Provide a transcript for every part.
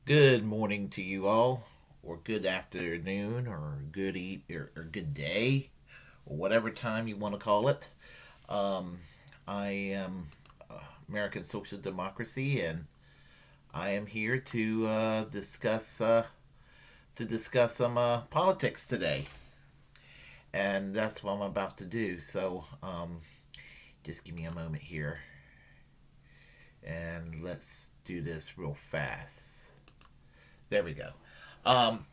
Good morning to you all, or good afternoon, or or good day, or whatever time you want to call it. Um, I am American Social Democracy, and I am here to discuss some politics today, and that's what I'm about to do. Just give me a moment here, and let's do this real fast. There we go. Um,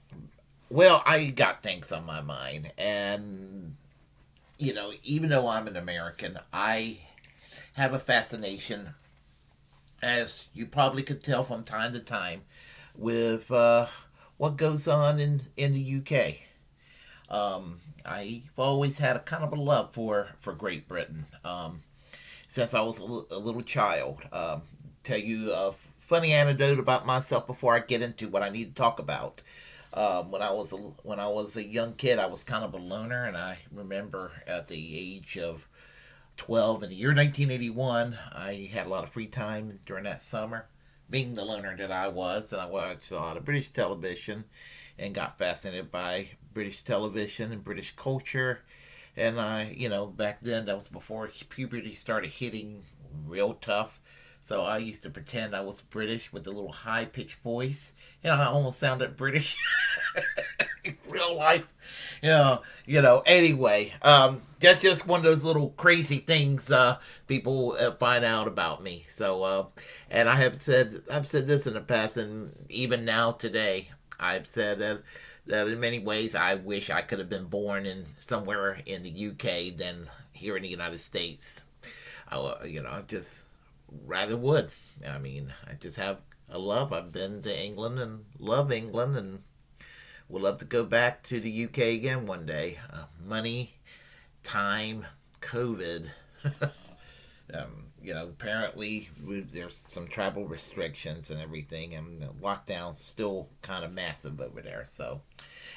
well, I got things on my mind, and even though I'm an American, I have a fascination, as you probably could tell from time to time, with what goes on in the UK. I've always had a kind of a love for Great Britain since I was a little child. Tell you a funny anecdote about myself before I get into what I need to talk about. When I was a young kid, I was kind of a loner, and I remember at the age of 12 in the year 1981, I had a lot of free time during that summer. Being the loner that I was, and I watched a lot of British television, and got fascinated by British television and British culture. And back then, that was before puberty started hitting real tough. So I used to pretend I was British with a little high pitched voice. I almost sounded British in real life. Anyway, that's just one of those little crazy things people find out about me. And I've said this in the past, and even now today, I've said that in many ways I wish I could have been born in somewhere in the UK than here in the United States. I just rather would. I mean, I just have a love. I've been to England and love England, and would love to go back to the UK again one day. Money, time, COVID. Apparently there's some travel restrictions and everything, and the lockdown's still kind of massive over there. So,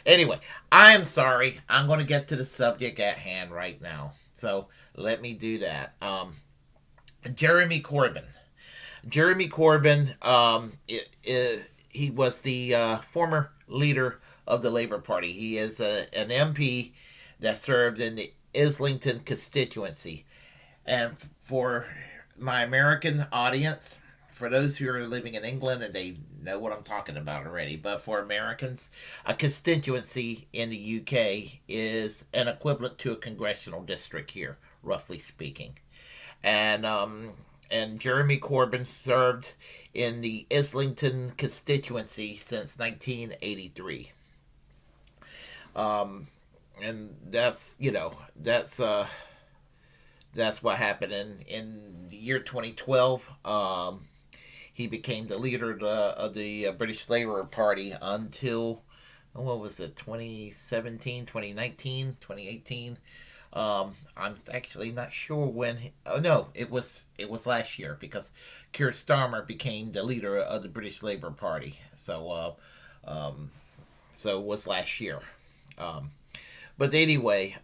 anyway, I am sorry. I'm going to get to the subject at hand right now. So let me do that. Jeremy Corbyn. Jeremy Corbyn, he was the former leader of the Labour Party. He is an MP that served in the Islington Constituency. And for my American audience, for those who are living in England and they know what I'm talking about already, but for Americans, a constituency in the UK is an equivalent to a congressional district here, roughly speaking. And and Jeremy Corbyn served in the Islington constituency since 1983. And that's what happened in the year 2012. He became the leader of the British Labour Party until, what was it, 2017, 2019, 2018. I'm actually not sure when. Oh no, it was last year, because Keir Starmer became the leader of the British Labour Party. So it was last year. Um, but anyway,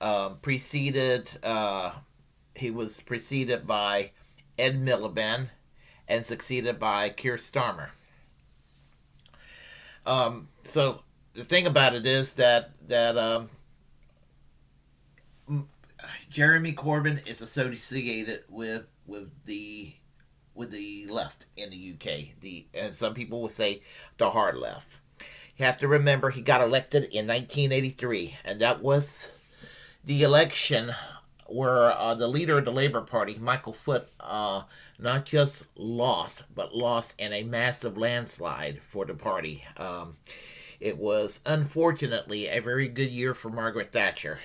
he was preceded by Ed Miliband and succeeded by Keir Starmer. So the thing about it is that Jeremy Corbyn is associated with the left in the UK. And some people would say the hard left. You have to remember he got elected in 1983, and that was the election where the leader of the Labour Party, Michael Foot, not just lost, but lost in a massive landslide for the party. It was unfortunately a very good year for Margaret Thatcher.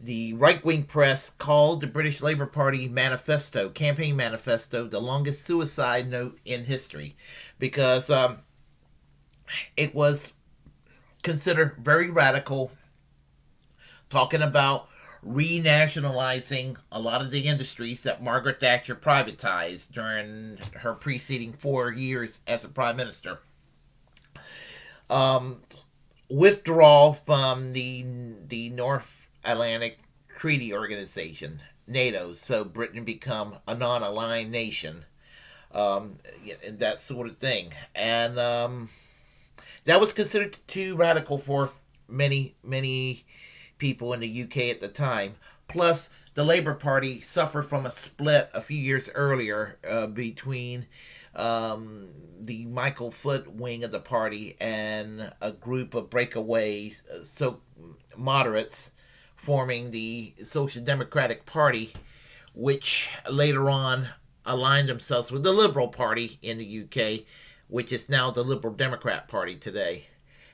The right wing press called the British Labour Party campaign manifesto, the longest suicide note in history, because it was considered very radical, talking about renationalizing a lot of the industries that Margaret Thatcher privatized during her preceding 4 years as a prime minister. Um, Withdrawal from the North Atlantic Treaty Organization, NATO, so Britain become a non-aligned nation. and that sort of thing. And that was considered too radical for many people in the UK at the time. Plus, the Labour Party suffered from a split a few years earlier between the Michael Foot wing of the party and a group of breakaways, so moderates, forming the Social Democratic Party, which later on aligned themselves with the Liberal Party in the UK, which is now the Liberal Democrat Party today.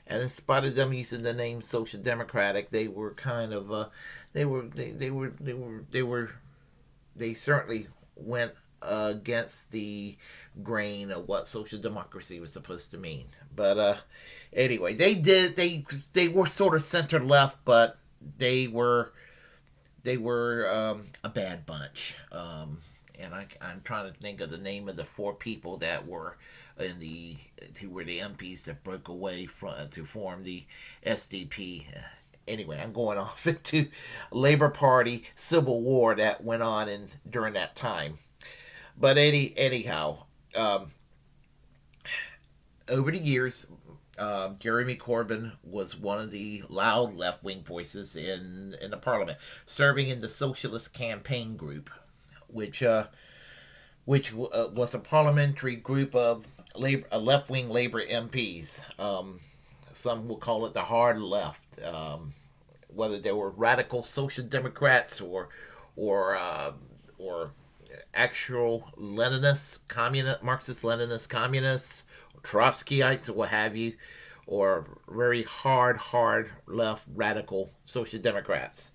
And in spite of them using the name Social Democratic, they were kind of they certainly went against the grain of what social democracy was supposed to mean. But anyway, they were sort of center left, but they were a bad bunch. And I'm trying to think of the name of the four people that were who were the MPs that broke away to form the SDP. Anyway, I'm going off into Labour Party civil war that went on during that time. But anyhow, over the years, Jeremy Corbyn was one of the loud left-wing voices in the Parliament, serving in the Socialist Campaign Group, which was a parliamentary group of left-wing Labour MPs. Some will call it the hard left, whether they were radical social democrats or actual Leninists, Marxist-Leninist communists, or Trotskyites, or what have you, or very hard left radical social democrats.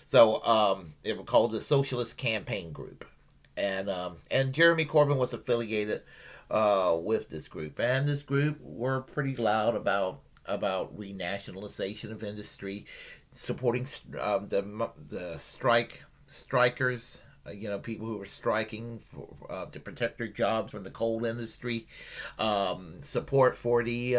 So it was called the Socialist Campaign Group, and Jeremy Corbyn was affiliated with this group, and this group were pretty loud about renationalization of industry, supporting the strikers. People who were striking to protect their jobs from the coal industry. Support for the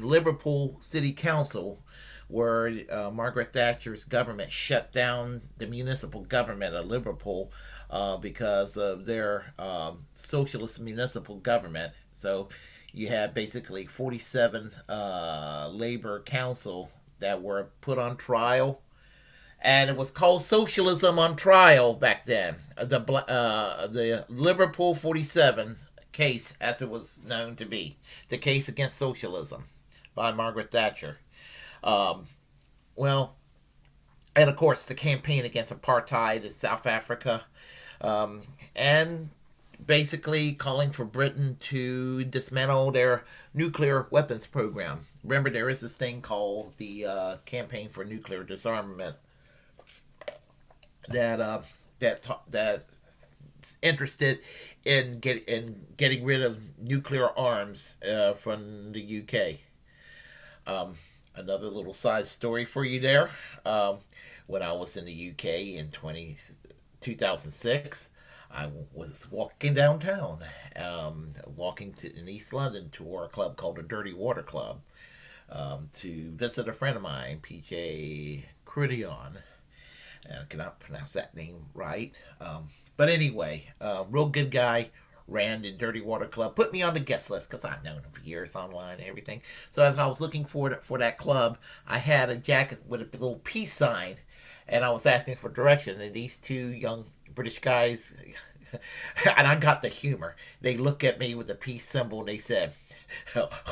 Liverpool City Council, where Margaret Thatcher's government shut down the municipal government of Liverpool because of their socialist municipal government. So you had basically 47 Labour council that were put on trial. And it was called Socialism on Trial back then. The Liverpool 47 case, as it was known to be. The case against socialism by Margaret Thatcher. And of course, the campaign against apartheid in South Africa. And basically calling for Britain to dismantle their nuclear weapons program. Remember, there is this thing called the Campaign for Nuclear Disarmament that's interested in getting rid of nuclear arms from the UK. Another little side story for you there. When I was in the UK in 2006, I was walking downtown, in East London to a club called the Dirty Water Club to visit a friend of mine, PJ Crudion. I cannot pronounce that name right. But anyway, real good guy, ran the Dirty Water Club, put me on the guest list because I've known him for years online and everything. So as I was looking for that club, I had a jacket with a little peace sign, and I was asking for directions. And these two young British guys, and I got the humor. They look at me with the peace symbol and they said,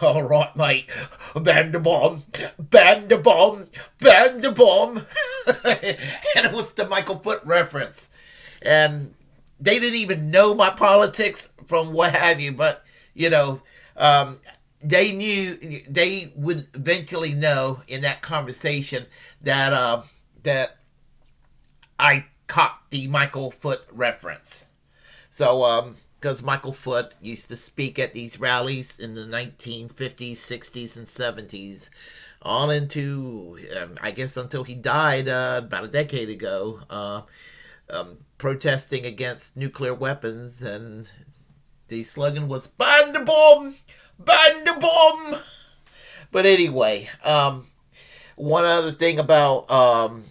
"All right, mate, ban the bomb, ban the bomb, ban the bomb." And it was the Michael Foot reference. And they didn't even know my politics from what have you, but, they knew, they would eventually know in that conversation that I caught the Michael Foot reference. So, because Michael Foot used to speak at these rallies in the 1950s, 60s, and 70s, on into, I guess, until he died about a decade ago, protesting against nuclear weapons, and the slogan was, "Ban the bomb! Ban the bomb!" But anyway, one other thing about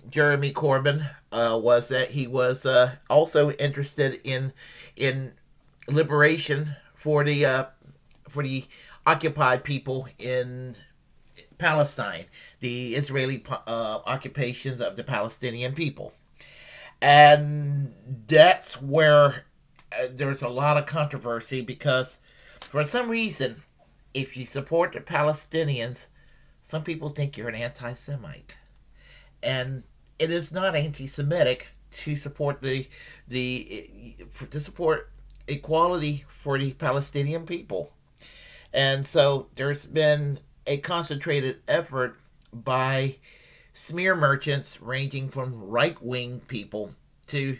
Jeremy Corbyn was that he was also interested in liberation for the occupied people in Palestine, the Israeli occupations of the Palestinian people. And that's where there's a lot of controversy because for some reason, if you support the Palestinians, some people think you're an anti Semite. And it is not anti Semitic to support to support equality for the Palestinian people. And so there's been a concentrated effort by smear merchants ranging from right wing people to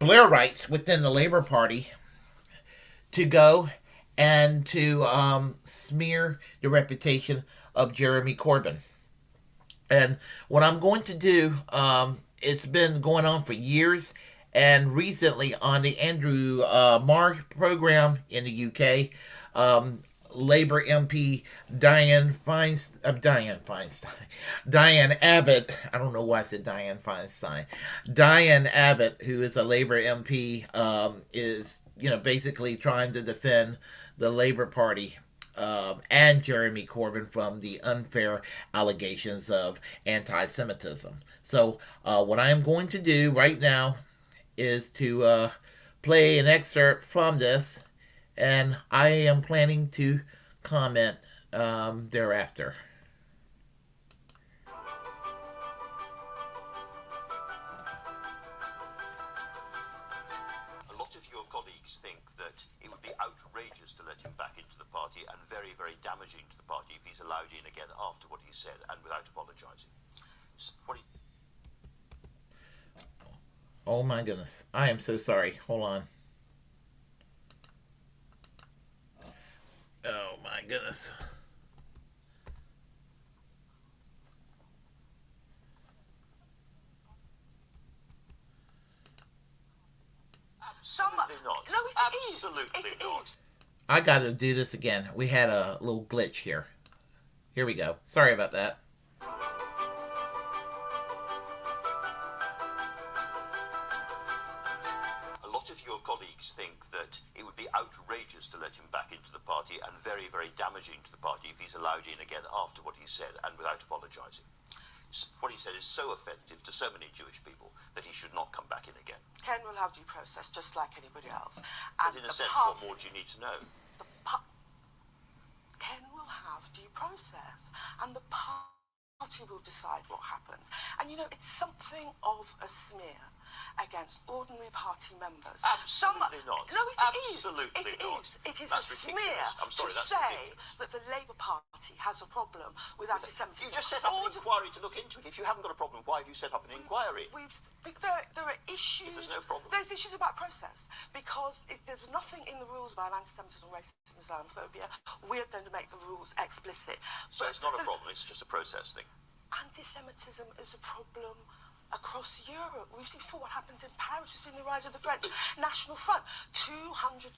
Blairites within the Labour Party to go and to smear the reputation of Jeremy Corbyn. And what I'm going to do, it's been going on for years. And recently on the Andrew Marr program in the UK, Labour MP Diane Abbott. I don't know why I said Diane Feinstein. Diane Abbott, who is a Labour MP, is basically trying to defend the Labour Party and Jeremy Corbyn from the unfair allegations of anti-Semitism. So what I am going to do right now is to play an excerpt from this, and I am planning to comment thereafter. A lot of your colleagues think that it would be outrageous to let him back into the party and very, very damaging to the party if he's allowed in again after what he said and without apologising. Oh my goodness. I am so sorry. Hold on. Oh my goodness. Absolutely not. No, it is. Absolutely It not. is. I got to do this again. We had a little glitch here. Here we go. Sorry about that. A lot of your colleagues think that it would be outrageous to let him back into the party and very, very damaging to the party if he's allowed in again after what he said and without apologising. What he said is so offensive to so many Jewish people that he should not come back in again. Ken will have due process just like anybody else. But in a sense, what more do you need to know? Ken will have due process, and the party will decide what happens. And it's something of a smear against ordinary party members. Absolutely not. No, it is. Absolutely It not. is. It is That's a ridiculous. smear I'm sorry, to that's say ridiculous. that the Labour Party has a problem with anti-Semitism. You just set up an inquiry to look into it. If you haven't got a problem, why have you set up an inquiry? There are issues. If there's no problem. There's issues about process because there's nothing in the rules about anti-Semitism, racism, Islamophobia. We're going to make the rules explicit. So it's not a problem. It's just a process thing. Anti-Semitism is a problem across Europe. We saw what happened in Paris. We've seen the rise of the French National Front. 200,000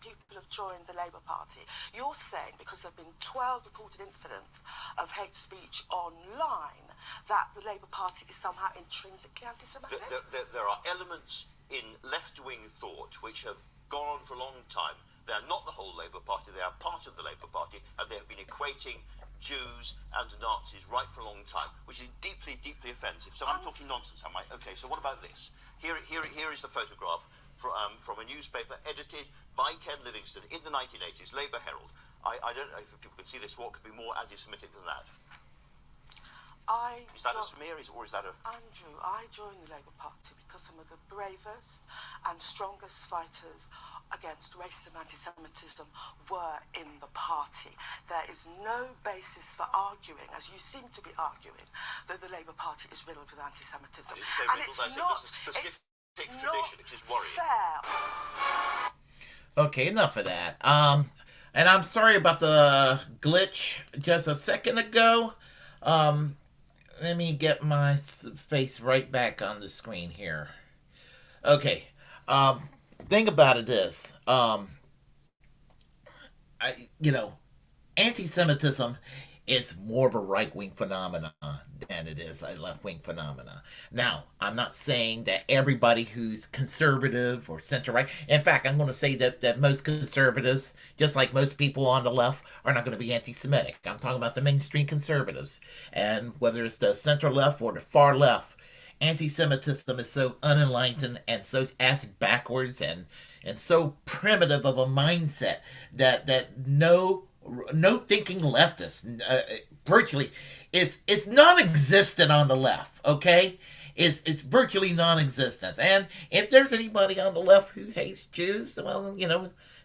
people have joined the Labour Party. You're saying because there have been 12 reported incidents of hate speech online that the Labour Party is somehow intrinsically anti-Semitic? There are elements in left-wing thought which have gone on for a long time. They are not the whole Labour Party. They are part of the Labour Party, and they have been equating Jews and Nazis right for a long time, which is deeply, deeply offensive. So I'm talking nonsense, am I? Okay, so what about this? Here is the photograph from a newspaper edited by Ken Livingstone in the 1980s, Labour Herald. I don't know if people can see this. What could be more anti-Semitic than that? Is that a smear, or is that a... Andrew, I joined the Labour Party because some of the bravest and strongest fighters against racism and anti-Semitism were in the party. There is no basis for arguing, as you seem to be arguing, that the Labour Party is riddled with anti-Semitism. I didn't say riddled, I said there's a specific tradition which is worrying. Fair. Okay, enough of that. And I'm sorry about the glitch just a second ago. Let me get my face right back on the screen here. Okay. Thing about it is, anti-Semitism it's more of a right-wing phenomenon than it is a left-wing phenomenon. Now, I'm not saying that everybody who's conservative or center-right, in fact, I'm going to say that most conservatives, just like most people on the left, are not going to be anti-Semitic. I'm talking about the mainstream conservatives. And whether it's the center-left or the far-left, anti-Semitism is so unenlightened and so ass backwards and so primitive of a mindset that no thinking leftist virtually is non-existent on the left. Okay, it's virtually non-existent. And if there's anybody on the left who hates Jews, well,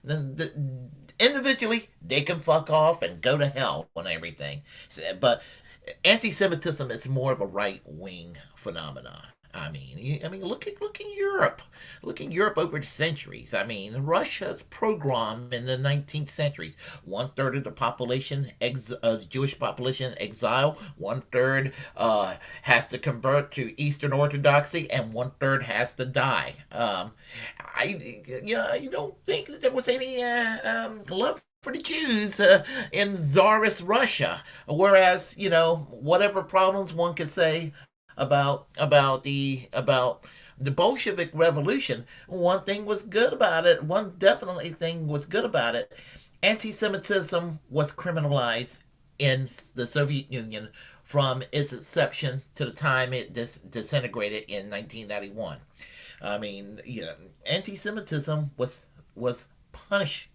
then individually they can fuck off and go to hell and everything. But anti-Semitism is more of a right-wing phenomenon. I mean, look at Europe. Look at Europe over the centuries. I mean, Russia's pogrom in the 19th century. 1/3 of the population, the Jewish population, exile. 1/3 has to convert to Eastern Orthodoxy, and 1/3 has to die. I don't think that there was any love for the Jews in Tsarist Russia. Whereas, whatever problems one could say about the Bolshevik Revolution, one thing was good about it. One definitely thing was good about it. Anti-Semitism was criminalized in the Soviet Union from its inception to the time it disintegrated in 1991. I mean, anti-Semitism was punished.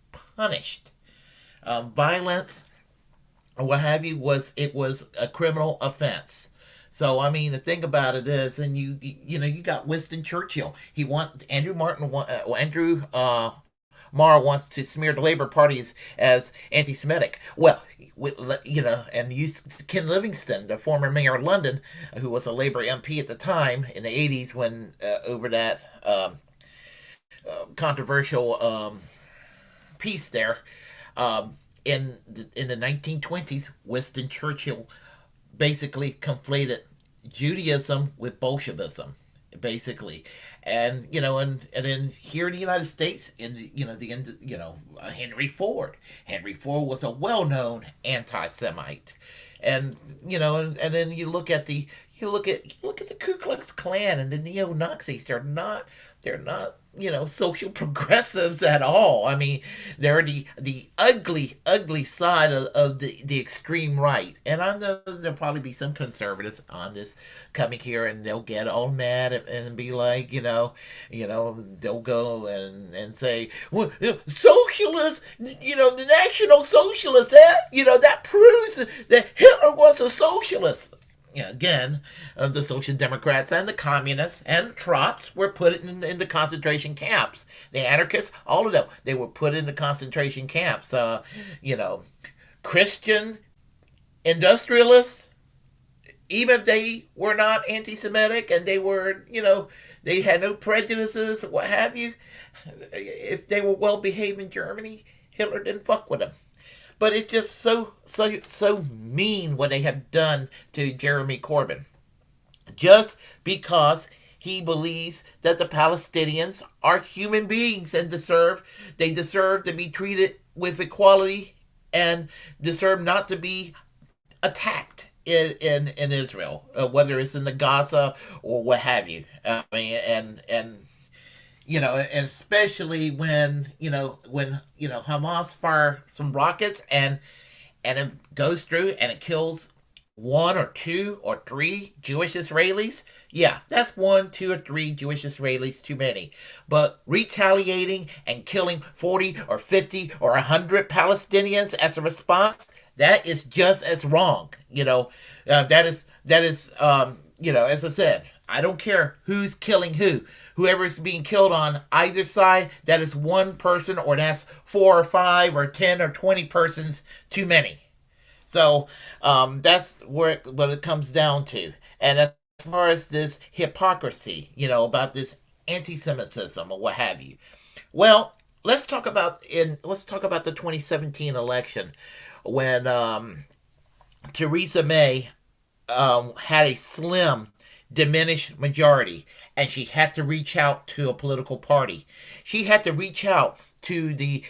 Violence or what have you was a criminal offense. So I mean, the thing about it is, and you got Winston Churchill. Andrew Marr wants to smear the Labour Party as anti-Semitic. Well, and Ken Livingstone, the former mayor of London, who was a Labour MP at the time in the 80s when over that controversial piece there. In the 1920s, Winston Churchill basically conflated Judaism with Bolshevism, basically, and then here in the United States, Henry Ford. Henry Ford was a well-known anti-Semite, and then you look at the Ku Klux Klan and the neo-Nazis. They're not social progressives at all. I mean, they're the ugly side of the extreme right. And I know there'll probably be some conservatives on this coming here, and they'll get all mad and be like, they'll go and say, well, socialists, the National Socialists, that proves that Hitler was a socialist. Again, the Social Democrats and the Communists and the Trots were put in the concentration camps. The anarchists, all of them, they were put in the concentration camps. Christian industrialists, even if they were not anti-Semitic and they were, they had no prejudices, what have you, if they were well-behaved in Germany, Hitler didn't fuck with them. But it's just so mean what they have done to Jeremy Corbyn. Just because he believes that the Palestinians are human beings and they deserve to be treated with equality and deserve not to be attacked in Israel, whether it's in the Gaza or what have you. I mean, and especially when Hamas fire some rockets and it goes through and it kills 1 or 2 or 3 Jewish Israelis. Yeah, that's 1, 2, or 3 Jewish Israelis too many. But retaliating and killing 40 or 50 or 100 Palestinians as a response, that is just as wrong. That is as I said, I don't care who's killing who. Whoever's being killed on either side, that is one person, or that's 4 or 5 or 10 or 20 persons too many. So that's what it comes down to. And as far as this hypocrisy, about this anti-Semitism or what have you. Well, let's talk about the 2017 election when Theresa May had a slim, diminished majority, and she had to reach out to a political party. She had to reach out to the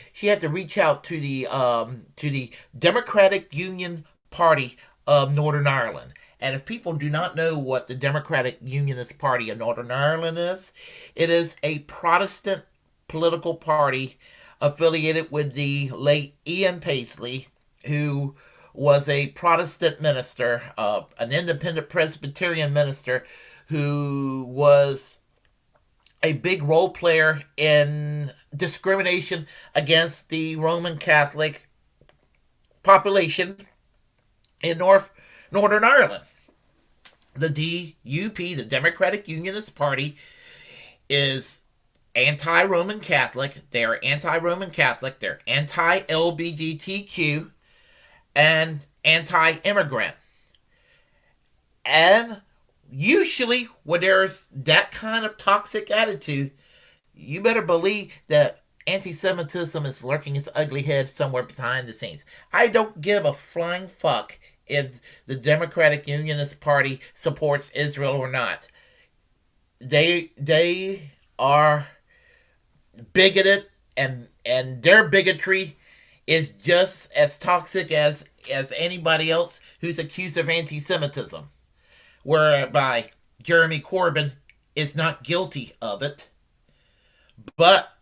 Democratic Union Party of Northern Ireland. And if people do not know what the Democratic Unionist Party of Northern Ireland is, it is a Protestant political party affiliated with the late Ian Paisley, who was a Protestant minister, an independent Presbyterian minister, who was a big role player in discrimination against the Roman Catholic population in Northern Ireland. The DUP, the Democratic Unionist Party, is anti-Roman Catholic. They're anti-Roman Catholic. They're anti-LGBTQ and anti-immigrant. And usually when there's that kind of toxic attitude, you better believe that anti-Semitism is lurking its ugly head somewhere behind the scenes. I don't give a flying fuck if the Democratic Unionist Party supports Israel or not. They are bigoted, and their bigotry is just as toxic as anybody else who's accused of anti-Semitism, whereby Jeremy Corbyn is not guilty of it, but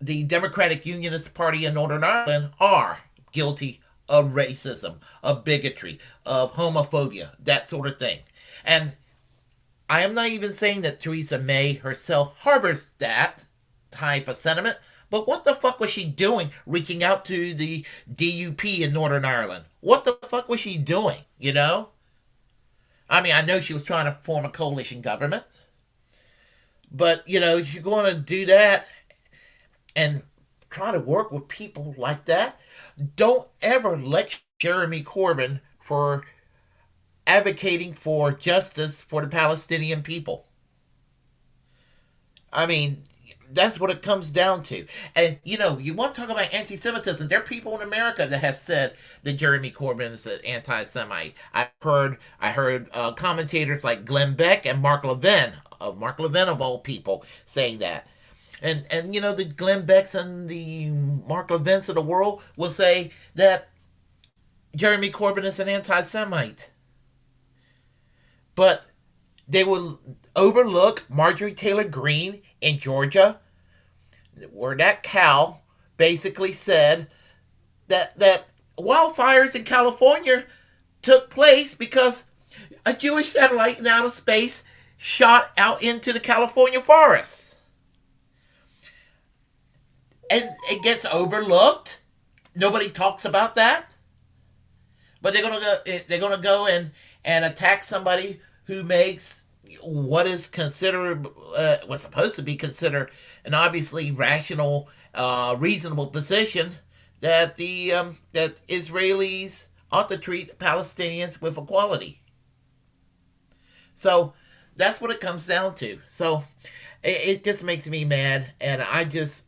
the Democratic Unionist Party in Northern Ireland are guilty of racism, of bigotry, of homophobia, that sort of thing. And I am not even saying that Theresa May herself harbors that type of sentiment, but what the fuck was she doing reaching out to the DUP in Northern Ireland? What the fuck was she doing, you know? I mean, I know she was trying to form a coalition government, but, you know, you're going to do that and try to work with people like that. Don't ever lecture Jeremy Corbyn for advocating for justice for the Palestinian people. I mean, that's what it comes down to. And, you know, you want to talk about anti-Semitism. There are people in America that have said that Jeremy Corbyn is an anti-Semite. I heard commentators like Glenn Beck and Mark Levin of all people, saying that. And you know, the Glenn Becks and the Mark Levins of the world will say that Jeremy Corbyn is an anti-Semite. But they will overlook Marjorie Taylor Greene in Georgia, where that cow basically said that wildfires in California took place because a Jewish satellite in outer space shot out into the California forests. And it gets overlooked. Nobody talks about that. But they're gonna go and attack somebody who makes what is considered what's supposed to be considered an obviously rational, reasonable position that that Israelis ought to treat Palestinians with equality. So that's what it comes down to. So it just makes me mad, and I just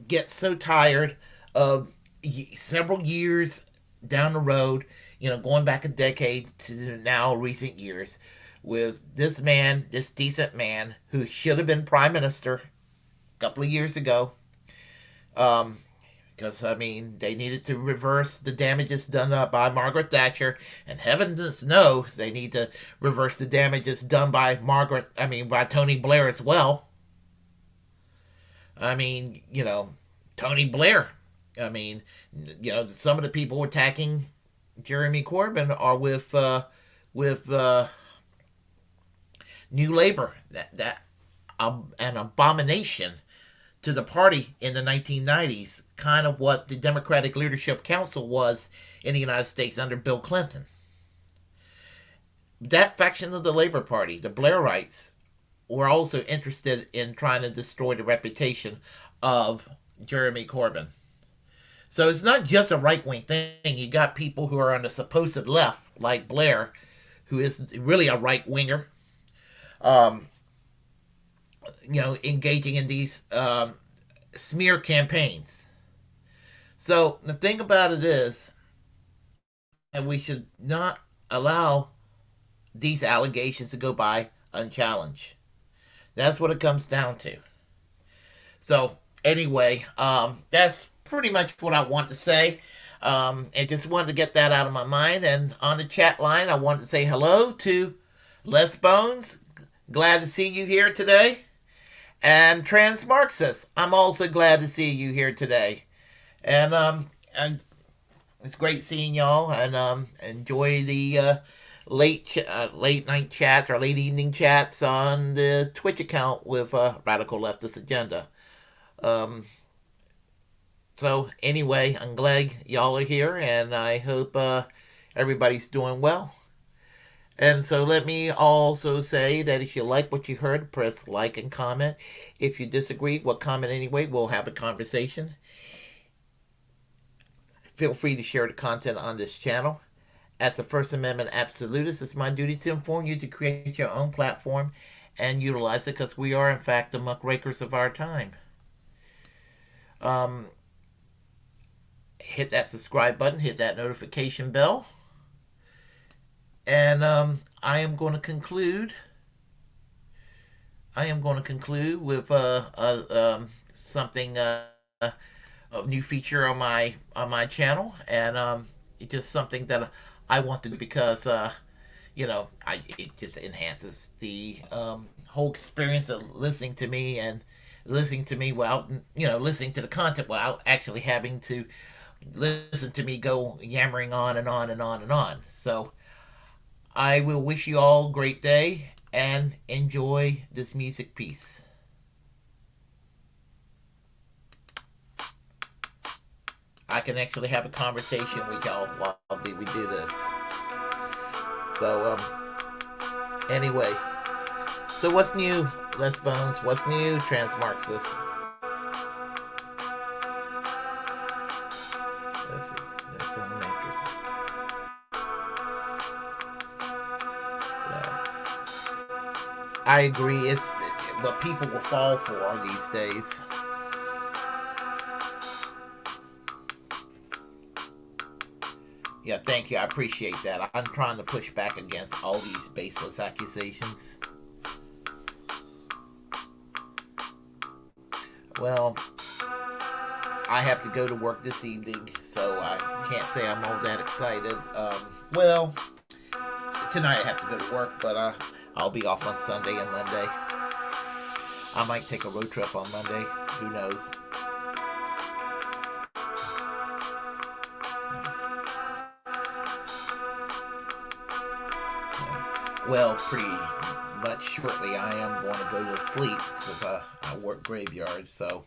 get so tired of several years down the road, you know, going back a decade to now recent years, with this man, this decent man who should have been prime minister a couple of years ago, because I mean they needed to reverse the damages done by Margaret Thatcher, and heavens knows they need to reverse the damages done by by Tony Blair as well. I mean, you know, Tony Blair. I mean, you know, some of the people attacking Jeremy Corbyn are with New Labour. That an abomination to the party in the 1990s, kind of what the Democratic Leadership Council was in the United States under Bill Clinton. That faction of the Labour Party, the Blairites, were also interested in trying to destroy the reputation of Jeremy Corbyn. So it's not just a right-wing thing. You got people who are on the supposed left, like Blair, who is really a right-winger, you know, engaging in these smear campaigns. So the thing about it is, and we should not allow these allegations to go by unchallenged. That's what it comes down to. So anyway, that's pretty much what I want to say. And just wanted to get that out of my mind. And on the chat line, I wanted to say hello to Les Bones. Glad to see you here today. And Trans Marxist, I'm also glad to see you here today. And it's great seeing y'all. And enjoy the late night chats or late evening chats on the Twitch account with Radical Leftist Agenda. Um, so anyway, I'm glad y'all are here, and I hope everybody's doing well. And so let me also say that if you like what you heard, press like and comment. If you disagree, well, comment anyway. We'll have a conversation. Feel free to share the content on this channel. As a First Amendment absolutist, it's my duty to inform you to create your own platform and utilize it, because we are, in fact, the muckrakers of our time. Hit that subscribe button, hit that notification bell. And I am going to conclude. With something, a new feature on my channel, and it's just something that I want to do because it just enhances the whole experience of listening to me without listening to the content without actually having to listen to me go yammering on and on and on and on. So I will wish you all a great day and enjoy this music piece. I can actually have a conversation with y'all while we do this. So, anyway. So what's new, Les Bones? What's new, Trans Marxist? Let's see. That's on the matrix. I agree. It's what people will fall for these days. Yeah, thank you. I appreciate that. I'm trying to push back against all these baseless accusations. Well, I have to go to work this evening, so I can't say I'm all that excited. Well, tonight I have to go to work, but I'll be off on Sunday and Monday. I might take a road trip on Monday. Who knows? Well, pretty much shortly I am going to go to sleep because I work graveyard, so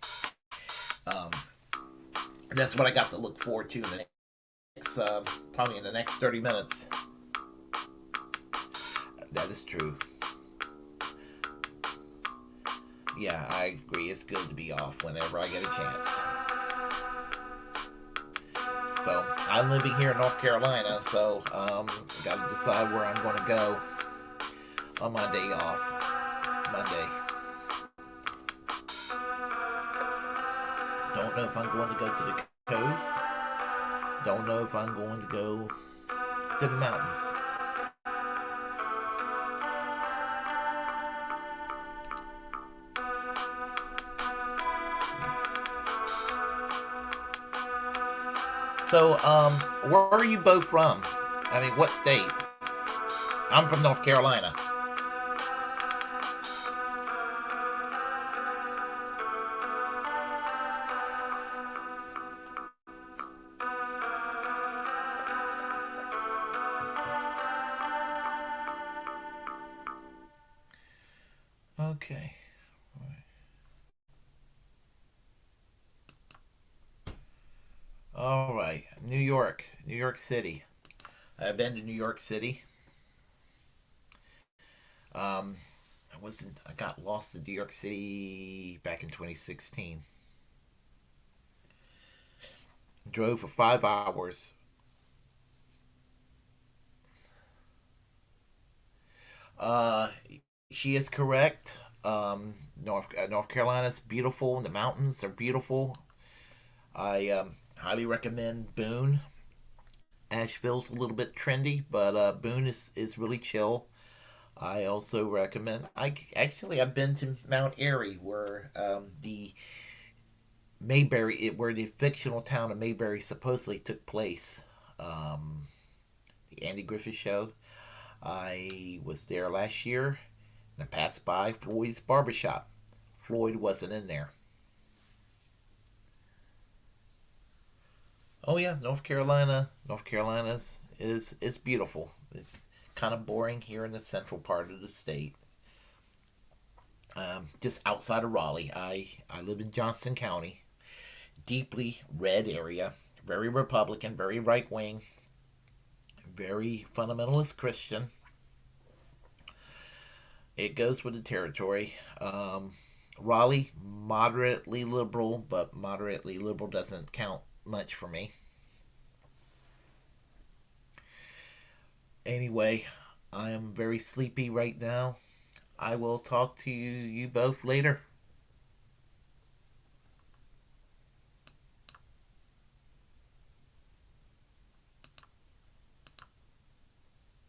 that's what I got to look forward to in the next, probably in the next 30 minutes. That is true. Yeah, I agree. It's good to be off whenever I get a chance. So, I'm living here in North Carolina, so got to decide where I'm going to go on my day off. Monday. Don't know if I'm going to go to the coast. Don't know if I'm going to go to the mountains. So, where are you both from? I mean, what state? I'm from North Carolina. Okay. All right. New York City. I've been to New York City. I got lost in New York City back in 2016. Drove for 5 hours. Uh, she is correct. North Carolina's beautiful. The mountains are beautiful. I highly recommend Boone. Asheville's a little bit trendy, but Boone is really chill. I also recommend. I've been to Mount Airy, where the Mayberry, where the fictional town of Mayberry supposedly took place. The Andy Griffith Show. I was there last year, and I passed by Floyd's barbershop. Floyd wasn't in there. Oh yeah, North Carolina. North Carolina is beautiful. It's kind of boring here in the central part of the state. Just outside of Raleigh. I live in Johnston County. Deeply red area. Very Republican, very right wing, very fundamentalist Christian. It goes with the territory. Raleigh, moderately liberal, but moderately liberal doesn't count much for me. Anyway, I am very sleepy right now. I will talk to you both later.